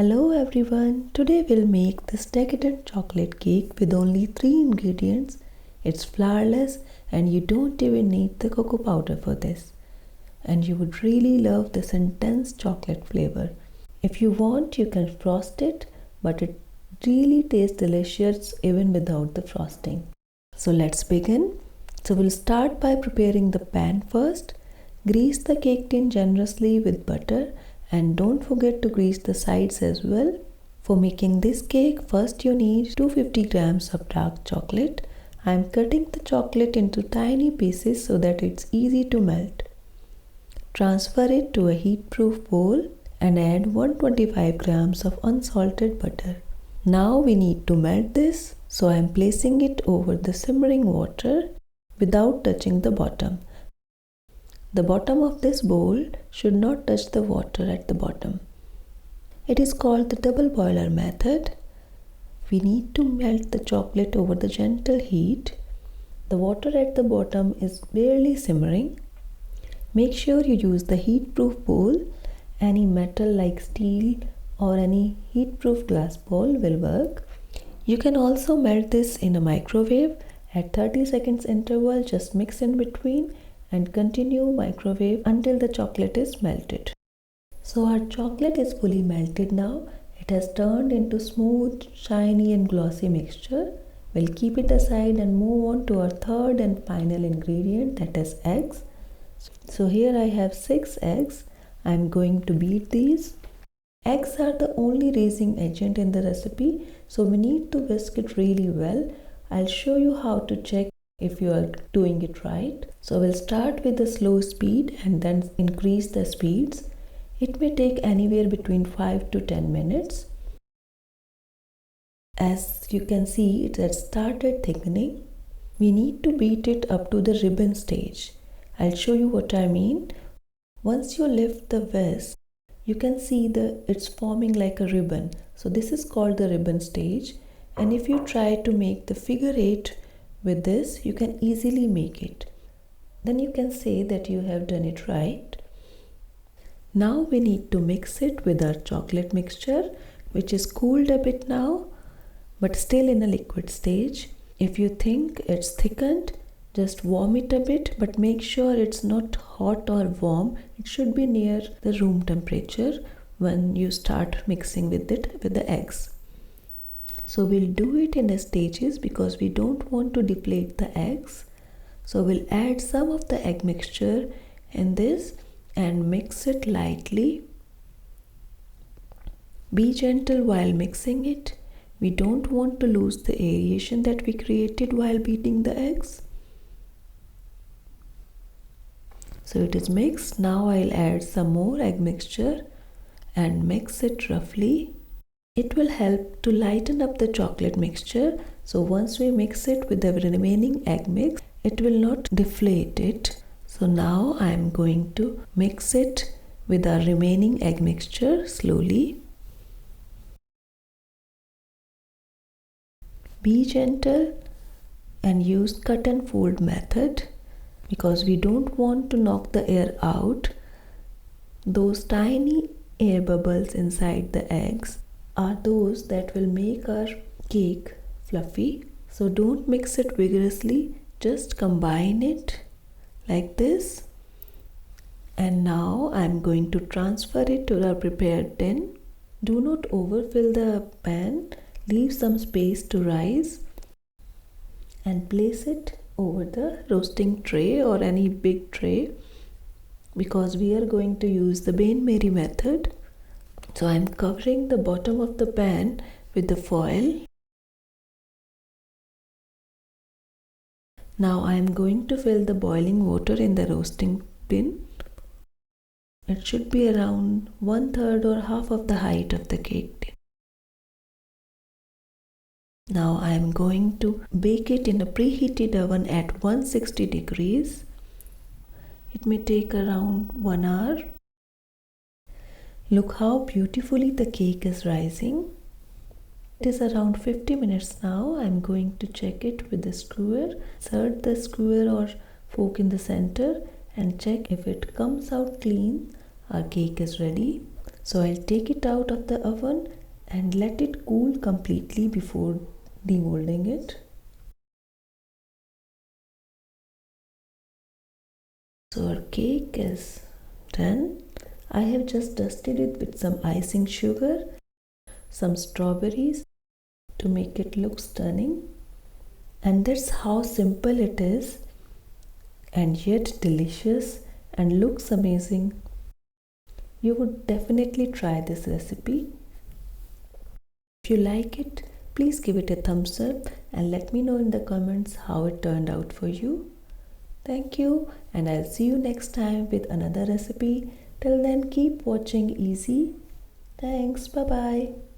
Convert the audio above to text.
Hello everyone, today we'll make this decadent chocolate cake with only 3 ingredients. It's flourless and you don't even need the cocoa powder for this. And you would really love this intense chocolate flavor. If you want, you can frost it, but it really tastes delicious even without the frosting. So let's begin. So we'll start by preparing the pan first. Grease the cake tin generously with butter. And don't forget to grease the sides as well. For making this cake, first you need 250 grams of dark chocolate. I am cutting the chocolate into tiny pieces so that it's easy to melt. Transfer it to a heat-proof bowl and add 125 grams of unsalted butter. Now we need to melt this, so I am placing it over the simmering water without touching the bottom. The bottom of this bowl should not touch the water at the bottom. It is called the double boiler method. We need to melt the chocolate over the gentle heat. The water at the bottom is barely simmering. Make sure you use the heat-proof bowl. Any metal like steel or any heat-proof glass bowl will work. You can also melt this in a microwave at 30 seconds interval. Just mix in between and continue microwave until the chocolate is melted. So our chocolate is fully melted now. It has turned into smooth, shiny and glossy mixture. We'll keep it aside and move on to our third and final ingredient, that is eggs. So here I have 6 eggs. I'm going to beat these. Eggs are the only raising agent in the recipe, so we need to whisk it really well. I'll show you how to check if you are doing it right. So we'll start with the slow speed and then increase the speeds. It may take anywhere between 5 to 10 minutes. As you can see, it has started thickening. We need to beat it up to the ribbon stage. I'll show you what I mean. Once you lift the whisk, you can see it's forming like a ribbon. So this is called the ribbon stage. And if you try to make the figure 8 with this, you can easily make it. Then you can say that you have done it right. Now we need to mix it with our chocolate mixture, which is cooled a bit now, but still in a liquid stage. If you think it's thickened, just warm it a bit, but make sure it's not hot or warm. It should be near the room temperature when you start mixing with the eggs. So we'll do it in stages because we don't want to deflate the eggs. So we'll add some of the egg mixture in this and mix it lightly. Be gentle while mixing it. We don't want to lose the aeration that we created while beating the eggs. So it is mixed. Now I'll add some more egg mixture and mix it roughly. It will help to lighten up the chocolate mixture. So once we mix it with the remaining egg mix, it will not deflate it. So now I am going to mix it with our remaining egg mixture slowly. Be gentle and use cut and fold method because we don't want to knock the air out. Those tiny air bubbles inside the eggs are those that will make our cake fluffy. So don't mix it vigorously, just combine it like this. And now I'm going to transfer it to our prepared tin. Do not overfill the pan, leave some space to rise and place it over the roasting tray or any big tray because we are going to use the Bain Marie method. So I am covering the bottom of the pan with the foil. Now I am going to fill the boiling water in the roasting bin. It should be around 1/3 or half of the height of the cake tin. Now I am going to bake it in a preheated oven at 160 degrees. It may take around 1 hour. Look how beautifully the cake is rising. It is around 50 minutes now. I am going to check it with the skewer. Insert the skewer or fork in the center and check if it comes out clean. Our cake is ready. So I'll take it out of the oven and let it cool completely before demolding it. So our cake is done. I have just dusted it with some icing sugar, some strawberries to make it look stunning. And that's how simple it is, and yet delicious and looks amazing. You would definitely try this recipe. If you like it, please give it a thumbs up and let me know in the comments how it turned out for you. Thank you, and I'll see you next time with another recipe. Till then, keep watching Easy. Thanks, bye bye.